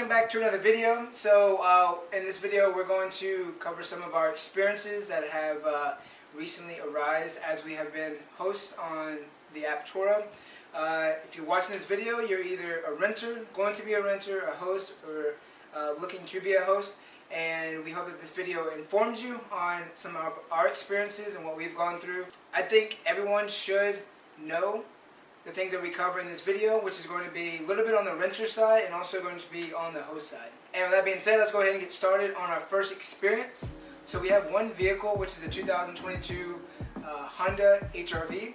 welcome back to another video. So in this video we're going to cover some of our experiences that have recently arisen as we have been hosts on the app Turo. If you're watching this video, you're either a renter, going to be a renter, a host, or looking to be a host, and we hope that this video informs you on some of our experiences and what we've gone through. I think everyone should know the things that we cover in this video, which is going to be a little bit on the renter side and also going to be on the host side. And with that being said, let's go ahead and get started on our first experience. So we have one vehicle, which is a 2022 Honda HR-V,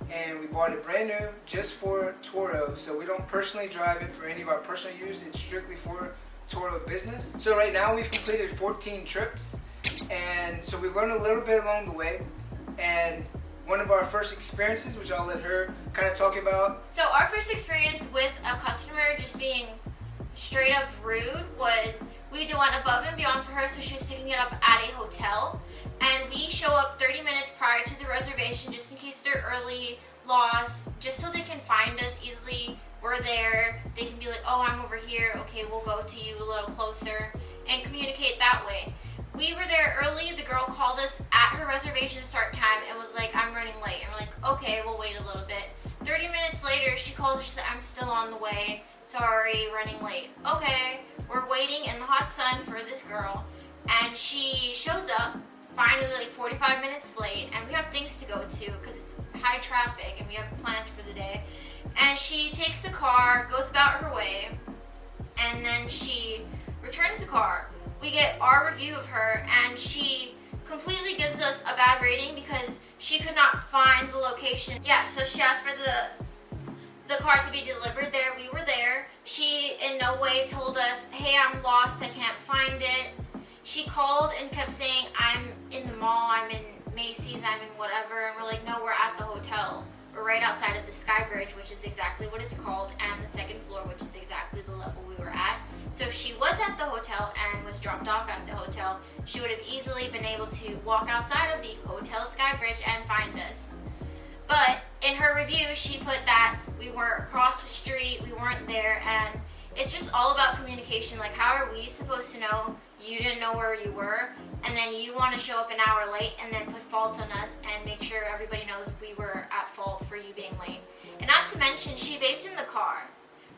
and we bought it brand new just for Turo. So we don't personally drive it for any of our personal use, it's strictly for Turo business. So right now we've completed 14 trips, and so we've learned a little bit along the way. And one of our first experiences, which I'll let her kind of talk about. So our first experience with a customer just being straight up rude was we went above and beyond for her, so she was picking it up at a hotel. And we show up 30 minutes prior to the reservation just in case they're early, lost, just so they can find us easily. We're there. They can be like, oh, I'm over here. Okay, we'll go to you a little closer and communicate that way. We were there early. The girl called us at her reservation start time and was like, I'm running late. And we're like, okay, we'll wait a little bit. 30 minutes later, she calls us. She said, I'm still on the way. Sorry, running late. Okay, we're waiting in the hot sun for this girl. And she shows up, finally like 45 minutes late. And we have things to go to because it's high traffic and we have plans for the day. And she takes the car, goes about her way, and then she returns the car. We get our review of her, and she completely gives us a bad rating because she could not find the location. Yeah, so she asked for the car to be delivered there. We were there. She in no way told us, hey, I'm lost, I can't find it. She called and kept saying, I'm in the mall, I'm in Macy's, I'm in whatever, and we're like, no, we're at the hotel. We're right outside of the Sky Bridge, which is exactly what it's called, and the second floor, which is exactly the level we were at. So if she was at the hotel and was dropped off at the hotel, she would have easily been able to walk outside of the Hotel Sky Bridge and find us. But in her review, she put that we were across the street, we weren't there, and it's just all about communication. Like, how are we supposed to know you didn't know where you were, and then you want to show up an hour late and then put fault on us and make sure everybody knows we were at fault for you being late? And not to mention, she vaped in the car.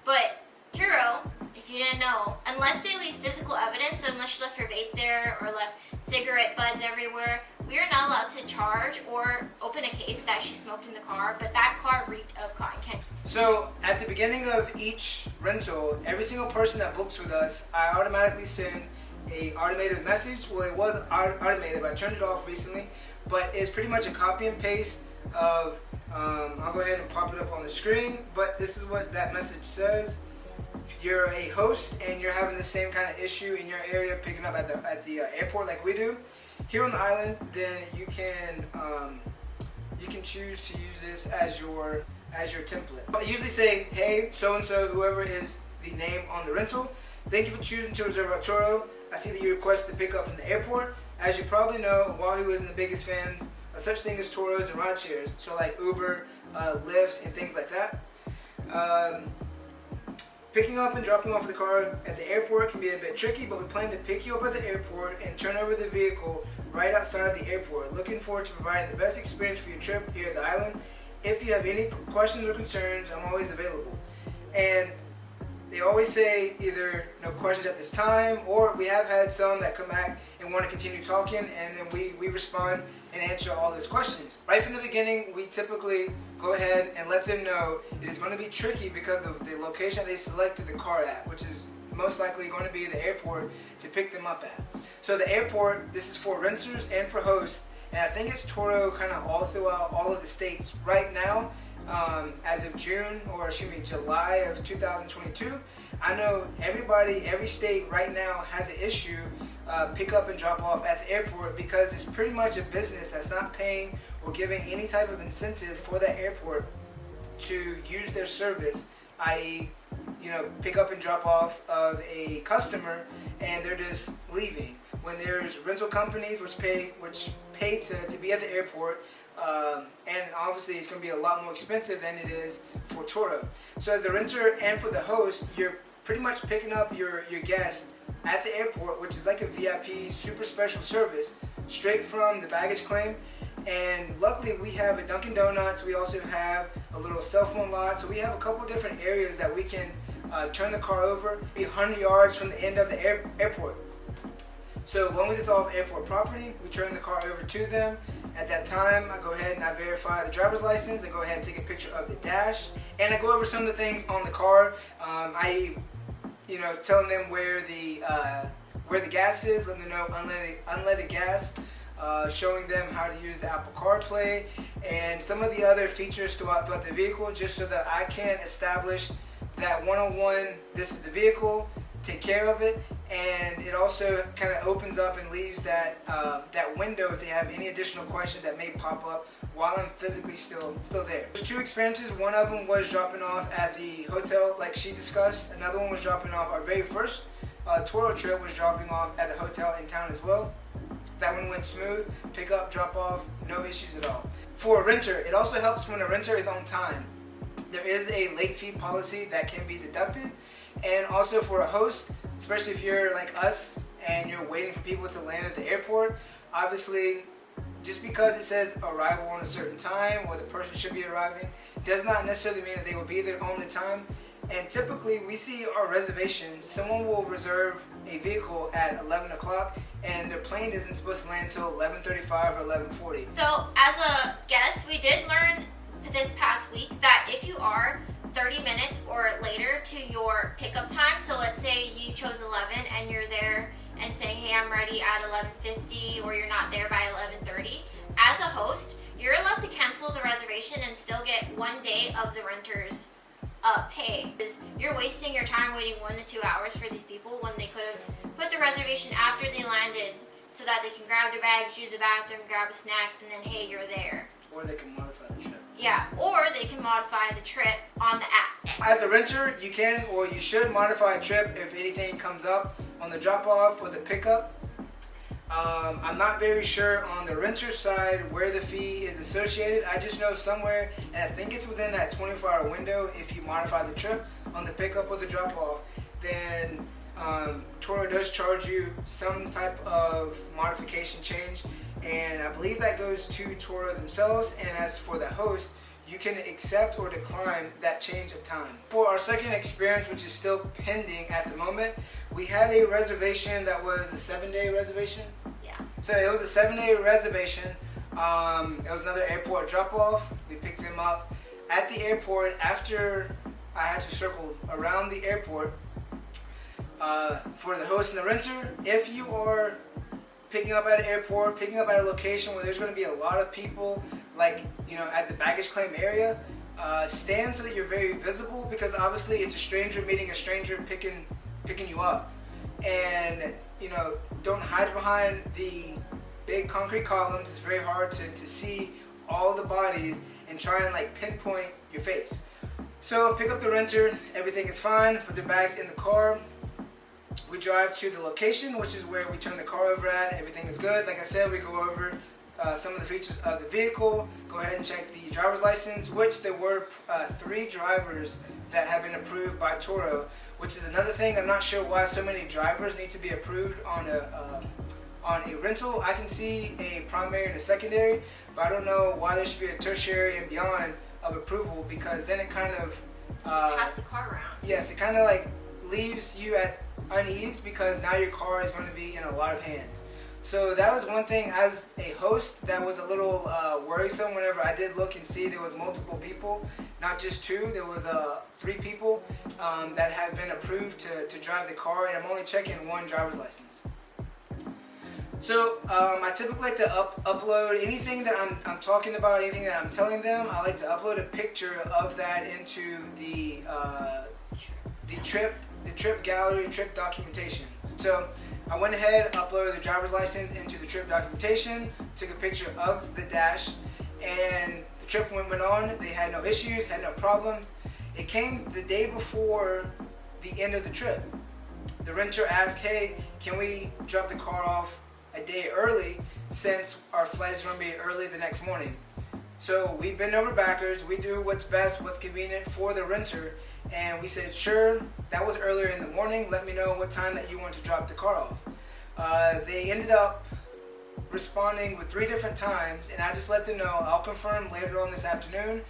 But Turo, if you didn't know, unless they leave physical evidence, so unless she left her vape there or left cigarette butts everywhere, we are not allowed to charge or open a case that she smoked in the car, but that car reeked of cotton candy. So at the beginning of each rental, every single person that books with us, I automatically send a automated message. Well, it was automated, but I turned it off recently, but it's pretty much a copy and paste of, I'll go ahead and pop it up on the screen, but this is what that message says. If you're a host and you're having the same kind of issue in your area picking up at the airport like we do here on the island, then you can choose to use this as your template. I usually say, hey, so and so, whoever is the name on the rental, thank you for choosing to reserve at Turo. I see that you requested to pick up from the airport. As you probably know, Wahoo isn't the biggest fans of such things as Turos and ride shares, so like Uber, Lyft, and things like that. Picking up and dropping off the car at the airport can be a bit tricky, but we plan to pick you up at the airport and turn over the vehicle right outside of the airport. Looking forward to providing the best experience for your trip here at the island. If you have any questions or concerns, I'm always available. And they always say either no questions at this time, or we have had some that come back and want to continue talking, and then we respond and answer all those questions. Right from the beginning, we typically go ahead and let them know it is going to be tricky because of the location they selected the car at, which is most likely going to be the airport to pick them up at. So the airport, this is for renters and for hosts, and I think it's Turo kind of all throughout all of the states right now. As of July of 2022, I know every state right now has an issue pick up and drop off at the airport because it's pretty much a business that's not paying or giving any type of incentives for that airport to use their service, i.e., pick up and drop off of a customer and they're just leaving. When there's rental companies which pay to be at the airport, and obviously it's going to be a lot more expensive than it is for Turo. So as a renter and for the host, you're pretty much picking up your guest at the airport, which is like a VIP super special service straight from the baggage claim. And luckily we have a Dunkin' Donuts, we also have a little cell phone lot, so we have a couple different areas that we can turn the car over, be 100 yards from the end of the airport. So as long as it's off airport property, we turn the car over to them. At that time, I go ahead and I verify the driver's license, I go ahead and take a picture of the dash, and I go over some of the things on the car. Telling them where the gas is, letting them know unleaded gas, showing them how to use the Apple CarPlay, and some of the other features throughout the vehicle, just so that I can establish that one-on-one, this is the vehicle, take care of it, and it also kind of opens up and leaves that window if they have any additional questions that may pop up while I'm physically still there. There's two experiences. One of them was dropping off at the hotel like she discussed. Another one was dropping off, our very first Turo trip was dropping off at a hotel in town as well. That one went smooth, pick up, drop off, no issues at all. For a renter, it also helps when a renter is on time. There is a late fee policy that can be deducted. And also for a host, especially if you're like us and you're waiting for people to land at the airport, obviously just because it says arrival on a certain time or the person should be arriving does not necessarily mean that they will be there on the time. And typically we see our reservations, someone will reserve a vehicle at 11 o'clock and their plane isn't supposed to land until 11:35 or 11:40. So as a guest, we did learn this past week that if you are 30 minutes or later to your pickup time, so let's say you chose 11 and you're there and saying, hey, I'm ready at 11:50, or you're not there by 11:30, as a host, you're allowed to cancel the reservation and still get 1 day of the renter's pay. Because you're wasting your time waiting 1 to 2 hours for these people when they could have put the reservation after they landed so that they can grab their bags, use the bathroom, grab a snack, and then hey, you're there. Or they can modify the trip. Yeah, or they can modify the trip on the app. As a renter, you can or you should modify a trip if anything comes up on the drop-off or the pickup. I'm not very sure on the renter side where the fee is associated. I just know somewhere, and I think it's within that 24-hour window, if you modify the trip on the pickup or the drop-off, then Turo does charge you some type of modification change, and I believe that goes to Turo themselves. And as for the host, you can accept or decline that change of time. For our second experience, which is still pending at the moment, we had a reservation that was a 7-day reservation. Yeah. So it was a 7-day reservation. It was another airport drop-off. We picked them up at the airport after I had to circle around the airport. For the host and the renter, if you are picking up at an airport, picking up at a location where there's going to be a lot of people, like at the baggage claim area, stand so that you're very visible, because obviously it's a stranger meeting a stranger picking you up. And don't hide behind the big concrete columns. It's very hard to see all the bodies and try and pinpoint your face. So pick up the renter, everything is fine, put their bags in the car. We drive to the location, which is where we turn the car over at. Everything is good. Like I said, we go over some of the features of the vehicle, go ahead and check the driver's license, which there were 3 drivers that have been approved by Turo, which is another thing. I'm not sure why so many drivers need to be approved on a rental. I can see a primary and a secondary, but I don't know why there should be a tertiary and beyond of approval, because then it kind of pass the car around. Yes, it kind of leaves you at unease, because now your car is going to be in a lot of hands. So that was one thing as a host that was a little worrisome. Whenever I did look and see there was multiple people, not just 2, there was 3 people that have been approved to drive the car, and I'm only checking 1 driver's license. So I typically like to upload anything that I'm talking about, anything that I'm telling them. I like to upload a picture of that into the trip gallery, trip documentation. So I went ahead, uploaded the driver's license into the trip documentation, took a picture of the dash, and the trip went on. They had no issues, had no problems. It came the day before the end of the trip. The renter asked, hey, can we drop the car off a day early, since our flight is going to be early the next morning? So we bend over backwards, we do what's best, what's convenient for the renter, And we said, sure. That was earlier in the morning. Let me know what time that you want to drop the car off. They ended up responding with 3 different times, and I just let them know I'll confirm later on this afternoon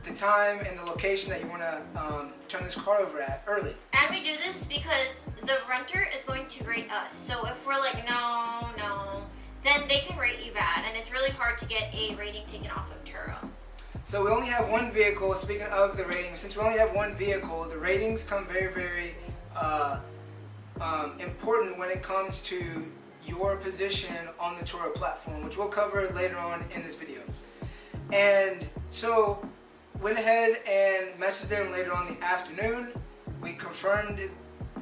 the time and the location that you want to turn this car over at early. And we do this because the renter is going to rate us. So if we're like, no, then they can rate you bad, and it's really hard to get a rating taken off of Turo. So we only have one vehicle. Speaking of the ratings, since we only have one vehicle, the ratings come very, very important when it comes to your position on the Turo platform, which we'll cover later on in this video. And so went ahead and messaged them later on in the afternoon. We confirmed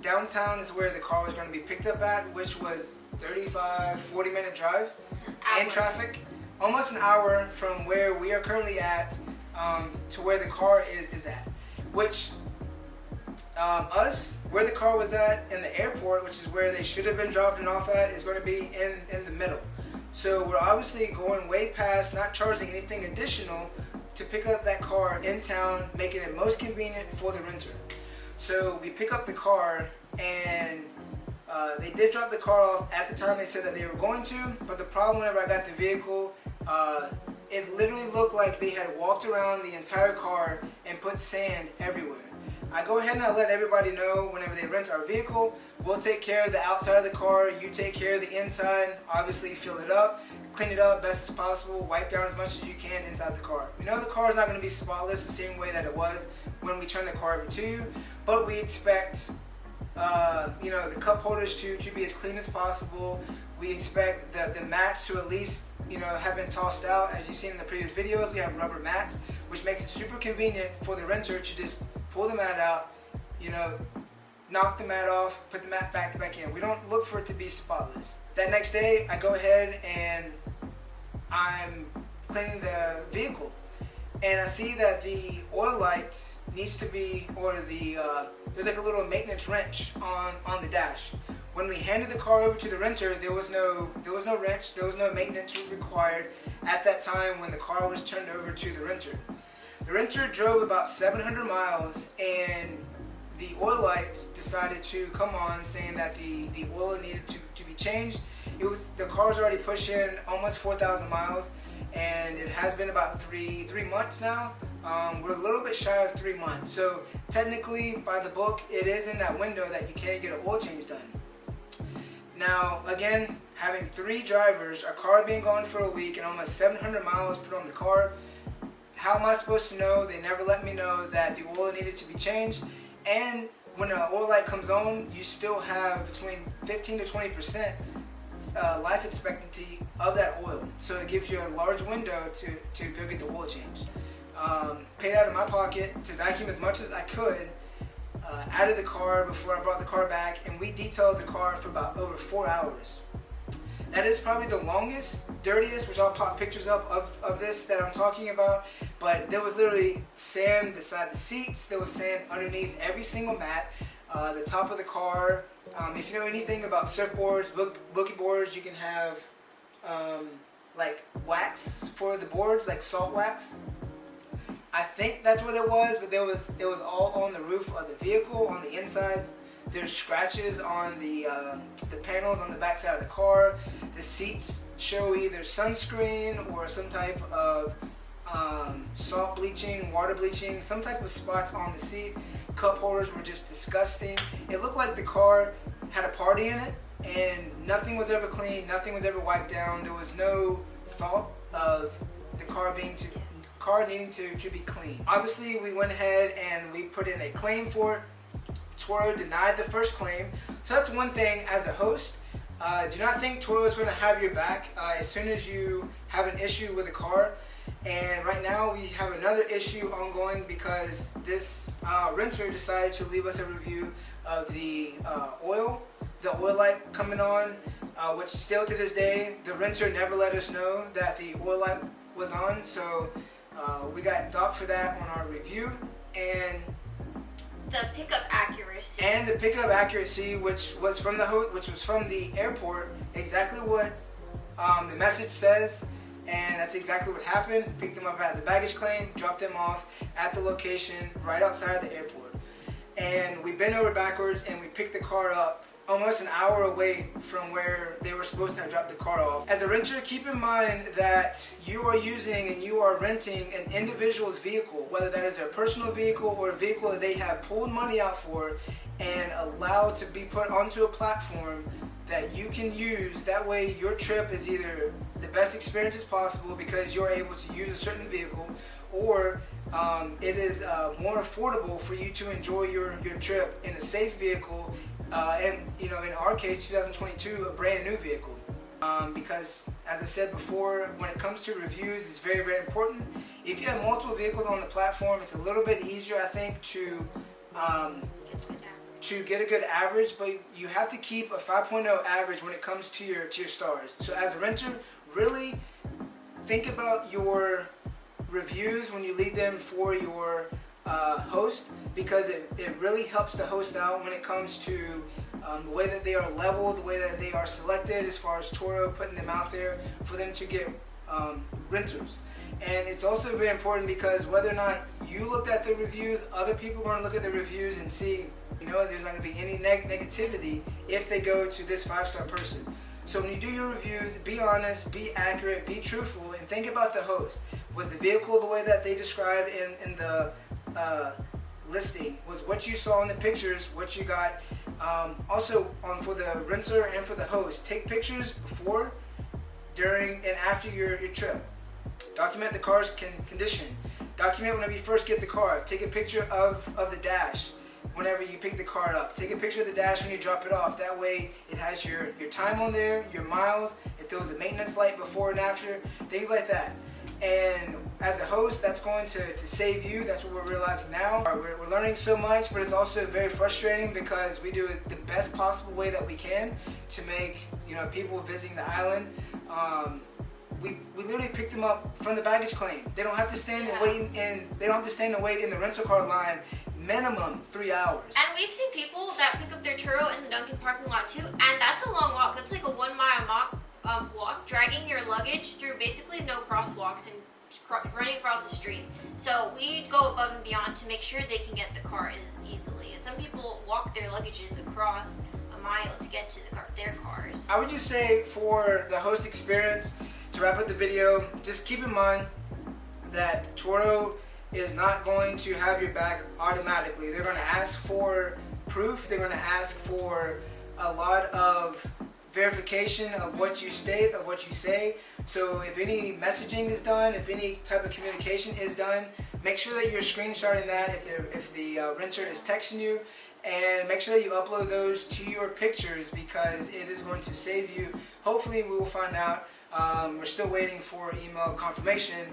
downtown is where the car was going to be picked up at, which was 40 minute drive in traffic. Almost an hour from where we are currently at to where the car is at. Which where the car was at in the airport, which is where they should have been dropping off at, is going to be in the middle. So we're obviously going way past, not charging anything additional to pick up that car in town, making it most convenient for the renter. So we pick up the car, and they did drop the car off at the time they said that they were going to, but the problem whenever I got the vehicle, it literally looked like they had walked around the entire car and put sand everywhere. I go ahead and I let everybody know whenever they rent our vehicle, we'll take care of the outside of the car, you take care of the inside, obviously fill it up, clean it up best as possible, wipe down as much as you can inside the car. We know the car is not going to be spotless the same way that it was when we turn the car over to you, but we expect the cup holders to be as clean as possible. We expect the mats to at least have been tossed out. As you've seen in the previous videos, we have rubber mats, which makes it super convenient for the renter to just pull the mat out, knock the mat off, put the mat back in. We don't look for it to be spotless. That next day, I go ahead and I'm cleaning the vehicle, and I see that the oil light needs to be, there's like a little maintenance wrench on the dash. When we handed the car over to the renter, there was no wrench, there was no maintenance required at that time when the car was turned over to the renter. The renter drove about 700 miles, and the oil light decided to come on, saying that the oil needed to be changed. The car's already pushing almost 4,000 miles, and it has been about three months now. We're a little bit shy of 3 months, so technically by the book it is in that window that you can't get an oil change done. Now again, having 3 drivers, our car being gone for a week, and almost 700 miles put on the car, how am I supposed to know? They never let me know that the oil needed to be changed. And when the oil light comes on, you still have between 15 to 20% life expectancy of that oil. So it gives you a large window to go get the oil changed. Paid out of my pocket to vacuum as much as I could out of the car before I brought the car back, and we detailed the car for about over 4 hours. That is probably the longest, dirtiest, which I'll pop pictures up of this that I'm talking about, but there was literally sand beside the seats, there was sand underneath every single mat, the top of the car. If you know anything about surfboards, boogie boards, you can have like wax for the boards, like salt wax. I think that's what it was, but it was all on the roof of the vehicle, on the inside. There's scratches on the panels on the back side of the car. The seats show either sunscreen or some type of salt bleaching, water bleaching, some type of spots on the seat. Cup holders were just disgusting. It looked like the car had a party in it, and nothing was ever clean, nothing was ever wiped down. There was no thought of the car needing to be clean. Obviously, we went ahead and we put in a claim for it. Turo denied the first claim. So that's one thing as a host. Do not think Turo is going to have your back as soon as you have an issue with a car. And right now we have another issue ongoing because this renter decided to leave us a review of the oil light coming on, which still to this day, the renter never let us know that the oil light was on. So we got docked for that on our review. And the pickup accuracy. And the pickup accuracy, which was from the airport, exactly what the message says, and that's exactly what happened. Picked them up at the baggage claim, dropped them off at the location right outside of the airport. and we bent over backwards and we picked the car up almost an hour away from where they were supposed to have dropped the car off. As a renter, keep in mind that you are using and you are renting an individual's vehicle, whether that is their personal vehicle or a vehicle that they have pulled money out for and allowed to be put onto a platform that you can use. That way your trip is either the best experience as possible because you're able to use a certain vehicle, or it is more affordable for you to enjoy your trip in a safe vehicle, and in our case 2022, a brand new vehicle. Because as I said before, when it comes to reviews, it's very, very important. If you have multiple vehicles on the platform, it's a little bit easier, I think, to get a good average, but you have to keep a 5.0 average when it comes to your stars. So as a renter, really think about your reviews when you leave them for your host, because it really helps the host out when it comes to the way that they are leveled, the way that they are selected as far as Turo putting them out there for them to get renters. And it's also very important because whether or not you looked at the reviews, other people are going to look at the reviews and see, there's not going to be any negativity if they go to this 5-star person. So when you do your reviews, be honest, be accurate, be truthful, and think about the host. Was the vehicle the way that they described in the listing? Was what you saw in the pictures what you got? Also, for the renter and for the host, take pictures before, during, and after your trip. Document the car's condition. Document whenever you first get the car. Take a picture of the dash whenever you pick the car up. Take a picture of the dash when you drop it off. That way it has your time on there, your miles, if there was a maintenance light before and after, things like that. And as a host, that's going to save you. That's what we're realizing now. We're learning so much, but it's also very frustrating because we do it the best possible way that we can to make people visiting the island. We literally pick them up from the baggage claim. They don't have to stand and wait in the rental car line minimum 3 hours. And we've seen people that pick up their Turo in the Dunkin' parking lot too, and that's a long walk. That's like a 1 mile walk, dragging your luggage through basically no crosswalks and running across the street. So we go above and beyond to make sure they can get the car as easily. And some people walk their luggages across a mile to get to their cars. I would just say for the host experience, to wrap up the video, just keep in mind that Turo is not going to have your back automatically. They're going to ask for proof. They're going to ask for a lot of verification of what you state, of what you say. So if any messaging is done, if any type of communication is done, make sure that you're screenshotting that if the renter is texting you, and make sure that you upload those to your pictures because it is going to save you. Hopefully we will find out. We're still waiting for email confirmation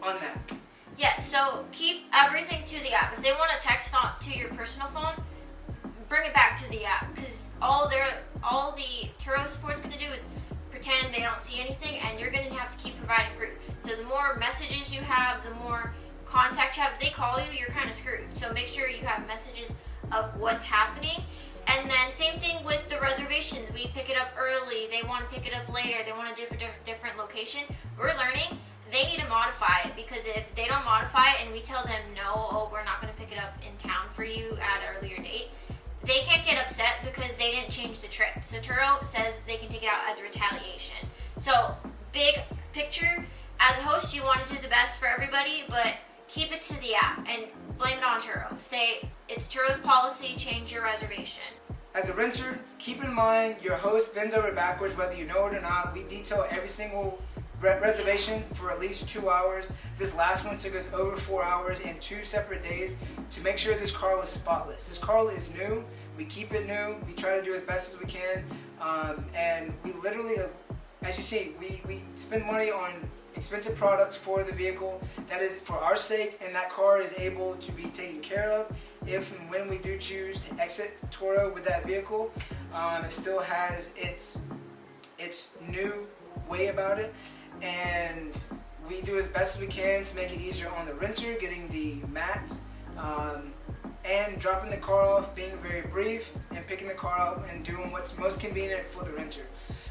on that. Yes, so keep everything to the app. If they want to text to your personal phone, bring it back to the app, because all the Turo support's going to do is pretend they don't see anything, and you're going to have to keep providing proof. So the more messages you have, the more contact you have. If they call you, you're kind of screwed. So make sure you have messages of what's happening. And then same thing with the reservations. We pick it up early. They want to pick it up later. They want to do it for different location. We're learning. They need to modify it, because if they don't modify it and we tell them no, we're not going to pick it up in town for you at an earlier date, they can't get upset because they didn't change the trip. So Turo says they can take it out as a retaliation. So big picture, as a host, you want to do the best for everybody, but keep it to the app and blame it on Turo. Say it's Turo's policy, change your reservation. As a renter, keep in mind your host bends over backwards whether you know it or not. We detail every single reservation for at least 2 hours. This last one took us over 4 hours in 2 separate days to make sure this car was spotless. This car is new. We keep it new. We try to do as best as we can. And we literally, as you see, we spend money on expensive products for the vehicle. That is for our sake, and that car is able to be taken care of if and when we do choose to exit Turo with that vehicle. It still has its new way about it, and we do as best as we can to make it easier on the renter, getting the mats, and dropping the car off, being very brief, and picking the car up and doing what's most convenient for the renter.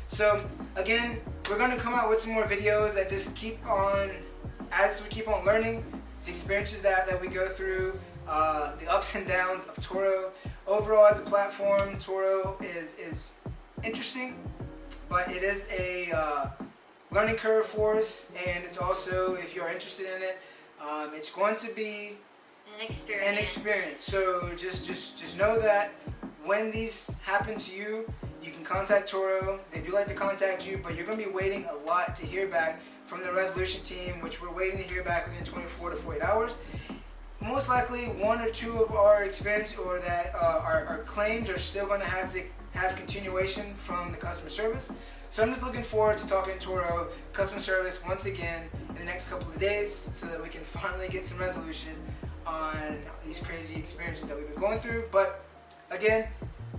So again, we're going to come out with some more videos that just keep on, as we keep on learning the experiences that we go through, the ups and downs of Turo. Overall, as a platform, Turo is interesting, but it is a learning curve for us, and it's also, if you're interested in it, it's going to be an experience. So just know that when these happen to you, you can contact Turo. They do like to contact you, but you're going to be waiting a lot to hear back from the resolution team, which we're waiting to hear back within 24 to 48 hours. Most likely, one or two of our experience or that our claims are still going to have continuation from the customer service. So I'm just looking forward to talking to Turo customer service once again in the next couple of days, so that we can finally get some resolution on these crazy experiences that we've been going through. But again,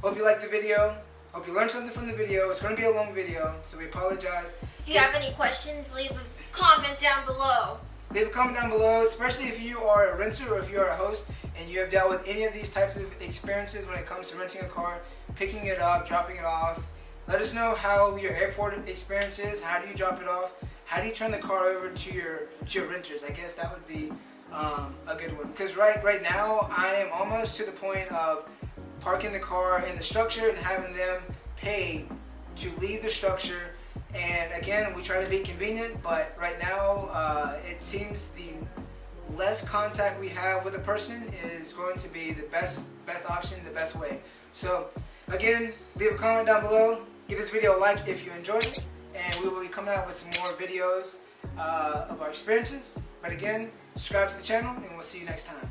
hope you liked the video. Hope you learned something from the video. It's going to be a long video, so we apologize. If you have any questions, leave a comment down below. Leave a comment down below, especially if you are a renter or if you are a host and you have dealt with any of these types of experiences when it comes to renting a car, picking it up, dropping it off. Let us know how your airport experience is. How do you drop it off? How do you turn the car over to your renters? I guess that would be a good one. Because right now, I am almost to the point of parking the car in the structure and having them pay to leave the structure. And again, we try to be convenient, but right now, it seems the less contact we have with a person is going to be the best option, the best way. So again, leave a comment down below. Give this video a like if you enjoyed it, and we will be coming out with some more videos of our experiences. But again, subscribe to the channel, and we'll see you next time.